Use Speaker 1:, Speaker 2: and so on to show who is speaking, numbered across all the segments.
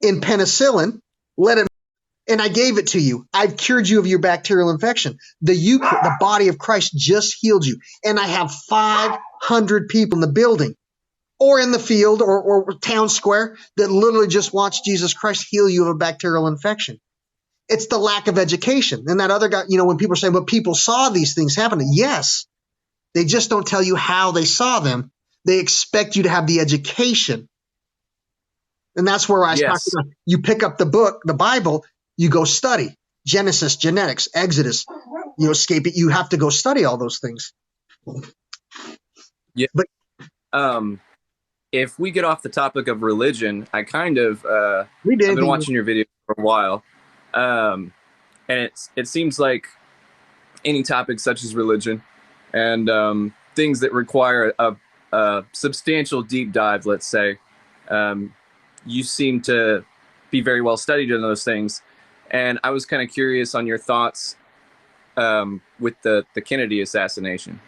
Speaker 1: in penicillin, let it, and I gave it to you. I've cured you of your bacterial infection. The body of Christ just healed you. And I have 500 people in the building or in the field or town square that literally just watched Jesus Christ heal you of a bacterial infection. It's the lack of education. And that other guy, when people say, but people saw these things happening. Yes, they just don't tell you how they saw them. They expect you to have the education. And that's where I talk about, you pick up the book, the Bible, you go study Genesis, genetics, Exodus, escape it. You have to go study all those things.
Speaker 2: Yeah.
Speaker 1: But
Speaker 2: if we get off the topic of religion, I kind of, I've
Speaker 1: we did.
Speaker 2: been watching your video for a while. And it seems like any topic such as religion and things that require a substantial deep dive, let's say, you seem to be very well studied in those things. And I was kind of curious on your thoughts with the Kennedy assassination.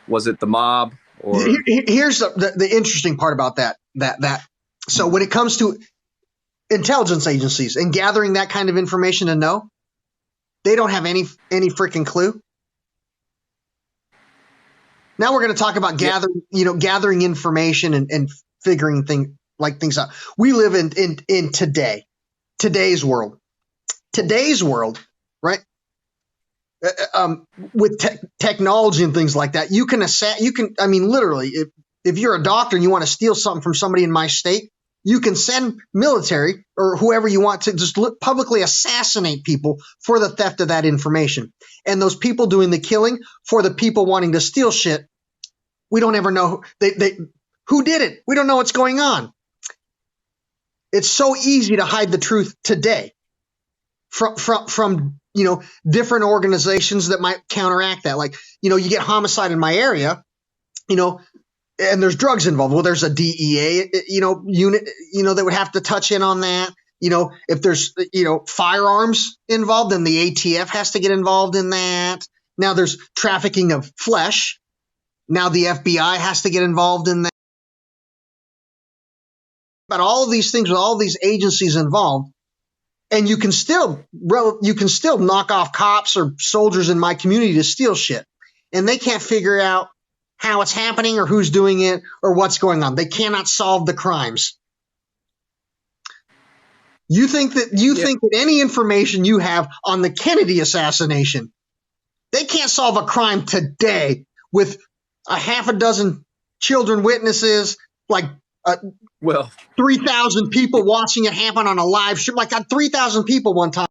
Speaker 2: Was it the mob? Or
Speaker 1: here's the interesting part about that. So when it comes to intelligence agencies and gathering that kind of information to know, they don't have any freaking clue. Now we're going to talk about gathering information and figuring things out. We live in today's world, right? With technology and things like that, literally, if you're a doctor and you want to steal something from somebody in my state, you can send military or whoever you want to just publicly assassinate people for the theft of that information. And those people doing the killing for the people wanting to steal shit, we don't ever know who did it. We don't know what's going on. It's so easy to hide the truth today from different organizations that might counteract that. Like, you get homicide in my area, and there's drugs involved. Well, there's a DEA, unit, that would have to touch in on that. If there's, firearms involved, then the ATF has to get involved in that. Now there's trafficking of flesh. Now the FBI has to get involved in that. But all of these things with all these agencies involved, and you can still knock off cops or soldiers in my community to steal shit. And they can't figure out how it's happening or who's doing it or what's going on. They cannot solve the crimes. You think that any information you have on the Kennedy assassination, they can't solve a crime today with a half a dozen children witnesses, like 3,000 people watching it happen on a live stream. Like, got 3,000 people one time.